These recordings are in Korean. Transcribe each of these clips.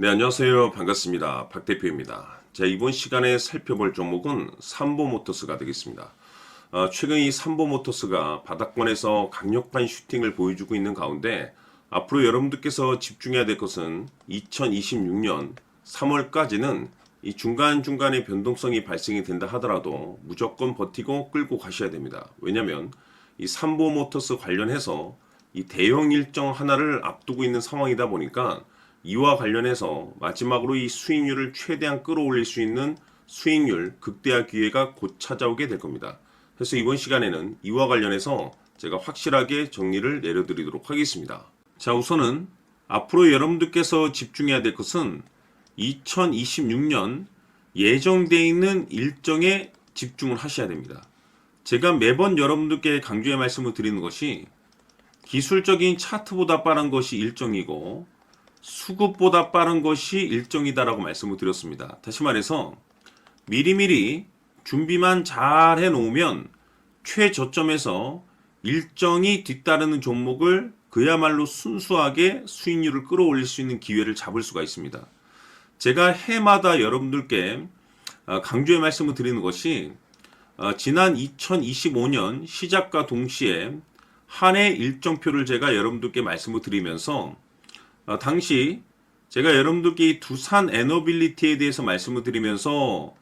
네, 안녕하세요. 반갑습니다. 박 대표입니다. 자, 이번 시간에 살펴볼 종목은 삼보모터스가 되겠습니다. 최근 이 삼보모터스가 바닥권에서 강력한 슈팅을 보여주고 있는 가운데 앞으로 여러분들께서 집중해야 될 것은 2026년 3월까지는 이 중간중간에 변동성이 발생이 된다 하더라도 무조건 버티고 끌고 가셔야 됩니다. 왜냐하면 이 삼보모터스 관련해서 이 대형 일정 하나를 앞두고 있는 상황이다 보니까 이와 관련해서 마지막으로 이 수익률을 최대한 끌어올릴 수 있는 수익률 극대화 기회가 곧 찾아오게 될 겁니다. 그래서 이번 시간에는 이와 관련해서 제가 확실하게 정리를 내려드리도록 하겠습니다. 자, 우선은 앞으로 여러분들께서 집중해야 될 것은 2026년 예정되어 있는 일정에 집중을 하셔야 됩니다. 제가 매번 여러분들께 강조의 말씀을 드리는 것이 기술적인 차트보다 빠른 것이 일정이고 수급보다 빠른 것이 일정이다라고 말씀을 드렸습니다. 다시 말해서 미리미리 준비만 잘 해놓으면 최저점에서 일정이 뒤따르는 종목을 그야말로 순수하게 수익률을 끌어올릴 수 있는 기회를 잡을 수가 있습니다. 제가 해마다 여러분들께 강조의 말씀을 드리는 것이 지난 2025년 시작과 동시에 한 해 일정표를 제가 여러분들께 말씀을 드리면서 당시 제가 여러분들께 이 두산 에너빌리티에 대해서 말씀을 드리면서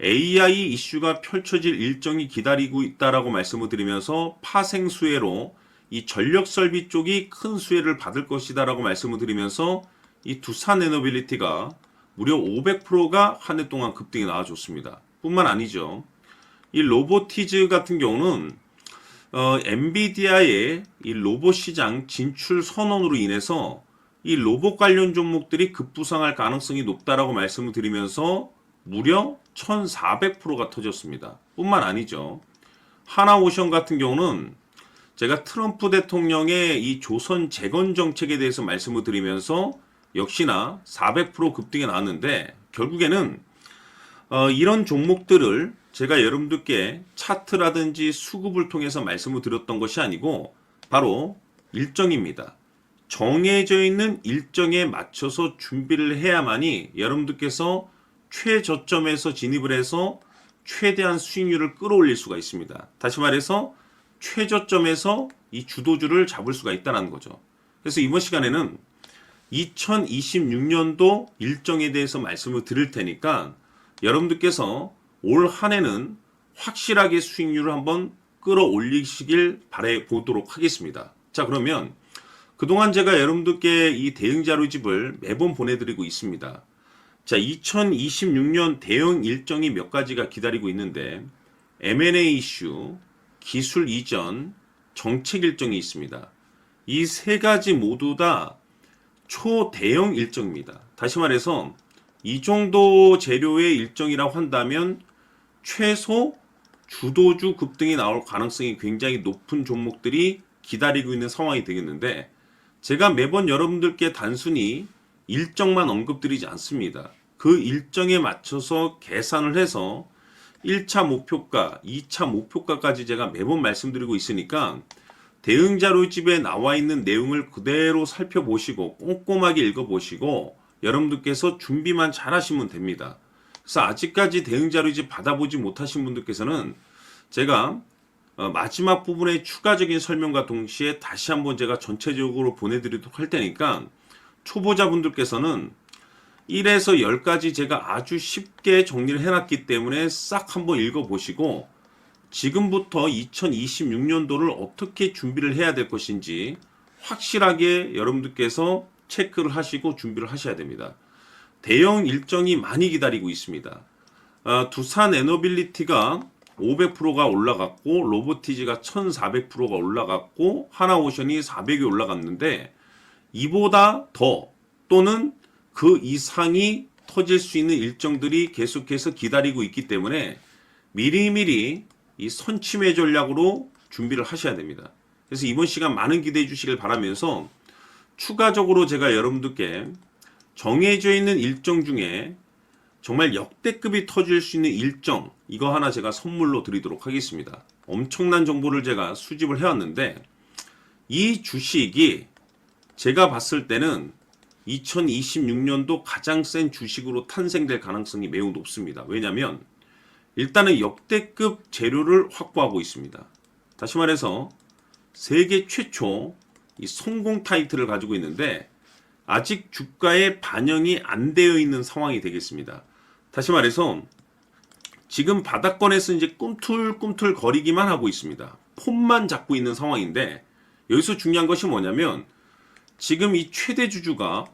AI 이슈가 펼쳐질 일정이 기다리고 있다라고 말씀을 드리면서 파생수혜로 이 전력 설비 쪽이 큰 수혜를 받을 것이다라고 말씀을 드리면서 이 두산 에너빌리티가 무려 500%가 한 해 동안 급등이 나와줬습니다. 뿐만 아니죠. 이 로보티즈 같은 경우는 엔비디아의 이 로봇 시장 진출 선언으로 인해서 이 로봇 관련 종목들이 급부상할 가능성이 높다라고 말씀을 드리면서 무려 1400%가 터졌습니다. 뿐만 아니죠. 하나오션 같은 경우는 제가 트럼프 대통령의 이 조선 재건 정책에 대해서 말씀을 드리면서 역시나 400% 급등이 나왔는데 결국에는 이런 종목들을 제가 여러분들께 차트라든지 수급을 통해서 말씀을 드렸던 것이 아니고 바로 일정입니다. 정해져 있는 일정에 맞춰서 준비를 해야만이 여러분들께서 최저점에서 진입을 해서 최대한 수익률을 끌어올릴 수가 있습니다. 다시 말해서 최저점에서 이 주도주를 잡을 수가 있다는 거죠. 그래서 이번 시간에는 2026년도 일정에 대해서 말씀을 드릴 테니까 여러분들께서 올 한 해는 확실하게 수익률을 한번 끌어올리시길 바라보도록 하겠습니다. 자, 그러면 그동안 제가 여러분들께 이 대응 자료집을 매번 보내드리고 있습니다. 자, 2026년 대응 일정이 몇 가지가 기다리고 있는데 M&A 이슈, 기술 이전, 정책 일정이 있습니다. 이 세 가지 모두 다 초대형 일정입니다. 다시 말해서 이 정도 재료의 일정이라고 한다면 최소 주도주 급등이 나올 가능성이 굉장히 높은 종목들이 기다리고 있는 상황이 되겠는데 제가 매번 여러분들께 단순히 일정만 언급드리지 않습니다. 그 일정에 맞춰서 계산을 해서 1차 목표가, 2차 목표가까지 제가 매번 말씀드리고 있으니까 대응 자료집에 나와 있는 내용을 그대로 살펴보시고 꼼꼼하게 읽어보시고 여러분들께서 준비만 잘 하시면 됩니다. 그래서 아직까지 대응 자료집 받아보지 못하신 분들께서는 제가 마지막 부분의 추가적인 설명과 동시에 다시 한번 제가 전체적으로 보내드리도록 할 테니까 초보자분들께서는 1에서 10까지 제가 아주 쉽게 정리를 해놨기 때문에 싹 한번 읽어보시고 지금부터 2026년도를 어떻게 준비를 해야 될 것인지 확실하게 여러분들께서 체크를 하시고 준비를 하셔야 됩니다. 대형 일정이 많이 기다리고 있습니다. 두산 에너빌리티가 500%가 올라갔고 로보티즈가 1400%가 올라갔고 하나오션이 400이 올라갔는데 이보다 더 또는 그 이상이 터질 수 있는 일정들이 계속해서 기다리고 있기 때문에 미리미리 이 선취매 전략으로 준비를 하셔야 됩니다. 그래서 이번 시간 많은 기대해 주시길 바라면서 추가적으로 제가 여러분들께 정해져 있는 일정 중에 정말 역대급이 터질 수 있는 일정 이거 하나 제가 선물로 드리도록 하겠습니다. 엄청난 정보를 제가 수집을 해왔는데 이 주식이 제가 봤을 때는 2026년도 가장 센 주식으로 탄생될 가능성이 매우 높습니다. 왜냐하면 일단은 역대급 재료를 확보하고 있습니다. 다시 말해서 세계 최초 이 성공 타이틀을 가지고 있는데 아직 주가에 반영이 안 되어 있는 상황이 되겠습니다. 다시 말해서 지금 바닥권에서 이제 꿈틀꿈틀 거리기만 하고 있습니다. 폼만 잡고 있는 상황인데 여기서 중요한 것이 뭐냐면 지금 이 최대 주주가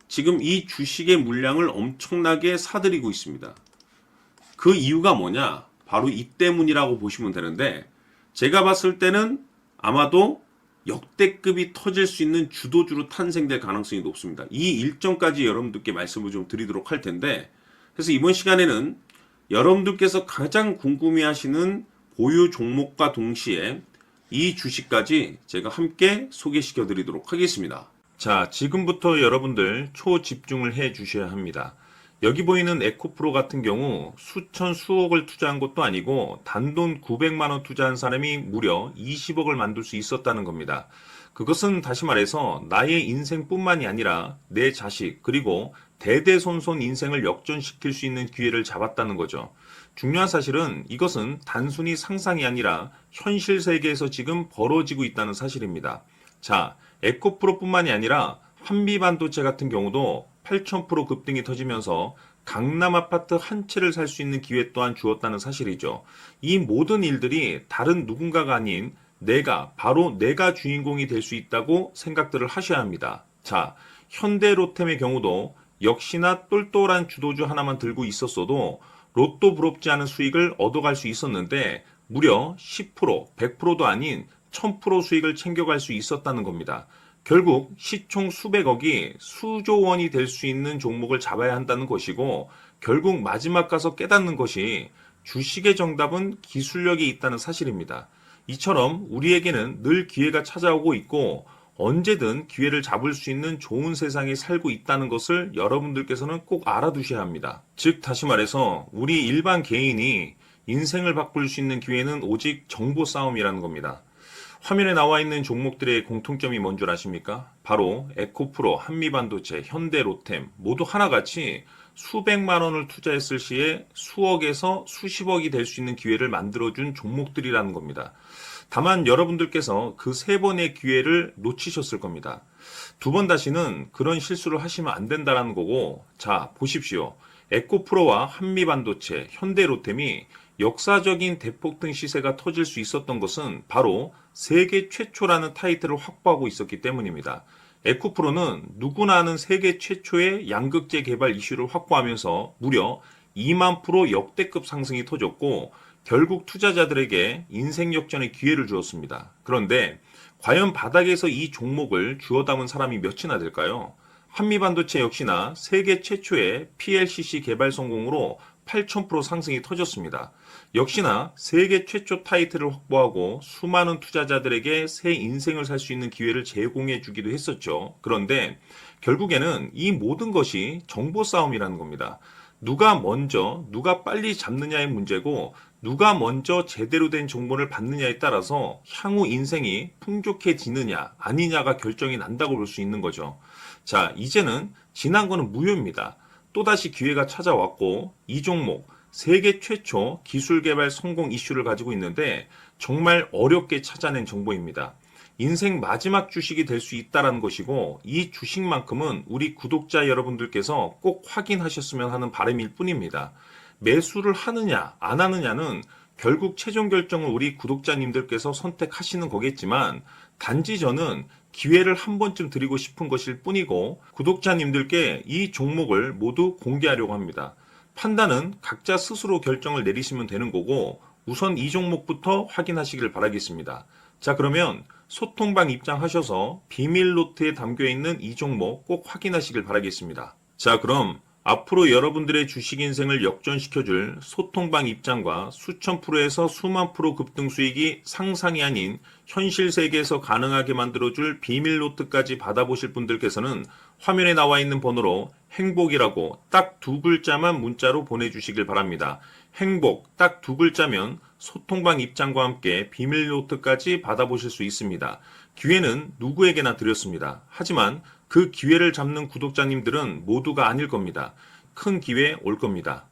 지금 이 주식의 물량을 엄청나게 사들이고 있습니다. 그 이유가 뭐냐? 바로 이 때문이라고 보시면 되는데 제가 봤을 때는 아마도 역대급이 터질 수 있는 주도주로 탄생될 가능성이 높습니다. 이 일정까지 여러분들께 말씀을 좀 드리도록 할 텐데 그래서 이번 시간에는 여러분들께서 가장 궁금해하시는 보유 종목과 동시에 이 주식까지 제가 함께 소개시켜 드리도록 하겠습니다. 자, 지금부터 여러분들 초집중을 해 주셔야 합니다. 여기 보이는 에코프로 같은 경우 수천 수억을 투자한 것도 아니고 단돈 900만 원 투자한 사람이 무려 20억을 만들 수 있었다는 겁니다. 그것은 다시 말해서 나의 인생뿐만이 아니라 내 자식 그리고 대대손손 인생을 역전시킬 수 있는 기회를 잡았다는 거죠. 중요한 사실은 이것은 단순히 상상이 아니라 현실 세계에서 지금 벌어지고 있다는 사실입니다. 자, 에코프로뿐만이 아니라 한미반도체 같은 경우도 8,000% 급등이 터지면서 강남 아파트 한 채를 살 수 있는 기회 또한 주었다는 사실이죠. 이 모든 일들이 다른 누군가가 아닌 바로 내가 주인공이 될 수 있다고 생각들을 하셔야 합니다. 자, 현대로템의 경우도 역시나 똘똘한 주도주 하나만 들고 있었어도 로또 부럽지 않은 수익을 얻어갈 수 있었는데 무려 10%, 100%도 아닌 1000% 수익을 챙겨갈 수 있었다는 겁니다. 결국 시총 수백억이 수조 원이 될 수 있는 종목을 잡아야 한다는 것이고 결국 마지막 가서 깨닫는 것이 주식의 정답은 기술력이 있다는 사실입니다. 이처럼 우리에게는 늘 기회가 찾아오고 있고 언제든 기회를 잡을 수 있는 좋은 세상에 살고 있다는 것을 여러분들께서는 꼭 알아두셔야 합니다. 즉 다시 말해서 우리 일반 개인이 인생을 바꿀 수 있는 기회는 오직 정보 싸움이라는 겁니다. 화면에 나와 있는 종목들의 공통점이 뭔 줄 아십니까? 바로 에코프로, 한미반도체, 현대로템 모두 하나같이 수백만 원을 투자했을 시에 수억에서 수십억이 될 수 있는 기회를 만들어준 종목들이라는 겁니다. 다만 여러분들께서 그 세 번의 기회를 놓치셨을 겁니다. 두 번 다시는 그런 실수를 하시면 안 된다는 거고 자 보십시오. 에코프로와 한미반도체, 현대로템이 역사적인 대폭등 시세가 터질 수 있었던 것은 바로 세계 최초라는 타이틀을 확보하고 있었기 때문입니다. 에코프로는 누구나 아는 세계 최초의 양극재 개발 이슈를 확보하면서 무려 2만 프로 역대급 상승이 터졌고 결국 투자자들에게 인생 역전의 기회를 주었습니다. 그런데 과연 바닥에서 이 종목을 주워 담은 사람이 몇이나 될까요? 한미반도체 역시나 세계 최초의 PLCC 개발 성공으로 8,000% 상승이 터졌습니다. 역시나 세계 최초 타이틀을 확보하고 수많은 투자자들에게 새 인생을 살 수 있는 기회를 제공해 주기도 했었죠. 그런데 결국에는 이 모든 것이 정보 싸움이라는 겁니다. 누가 먼저, 누가 빨리 잡느냐의 문제고 누가 먼저 제대로 된 정보를 받느냐에 따라서 향후 인생이 풍족해지느냐 아니냐가 결정이 난다고 볼 수 있는 거죠. 자, 이제는 지난 거는 무효입니다. 또다시 기회가 찾아왔고 이 종목 세계 최초 기술 개발 성공 이슈를 가지고 있는데 정말 어렵게 찾아낸 정보입니다. 인생 마지막 주식이 될 수 있다는 것이고 이 주식만큼은 우리 구독자 여러분들께서 꼭 확인하셨으면 하는 바람일 뿐입니다. 매수를 하느냐 안 하느냐는 결국 최종 결정을 우리 구독자님들께서 선택하시는 거겠지만 단지 저는 기회를 한 번쯤 드리고 싶은 것일 뿐이고 구독자님들께 이 종목을 모두 공개하려고 합니다. 판단은 각자 스스로 결정을 내리시면 되는 거고 우선 이 종목부터 확인하시길 바라겠습니다. 자, 그러면 소통방 입장하셔서 비밀 노트에 담겨 있는 이 종목 꼭 확인하시길 바라겠습니다. 자, 그럼 앞으로 여러분들의 주식 인생을 역전시켜줄 소통방 입장과 수천 프로에서 수만 프로 급등 수익이 상상이 아닌 현실 세계에서 가능하게 만들어줄 비밀 노트까지 받아보실 분들께서는 화면에 나와 있는 번호로 행복이라고 딱 두 글자만 문자로 보내주시길 바랍니다. 행복 딱 두 글자면 소통방 입장과 함께 비밀 노트까지 받아보실 수 있습니다. 기회는 누구에게나 드렸습니다. 하지만 그 기회를 잡는 구독자님들은 모두가 아닐 겁니다. 큰 기회 올 겁니다.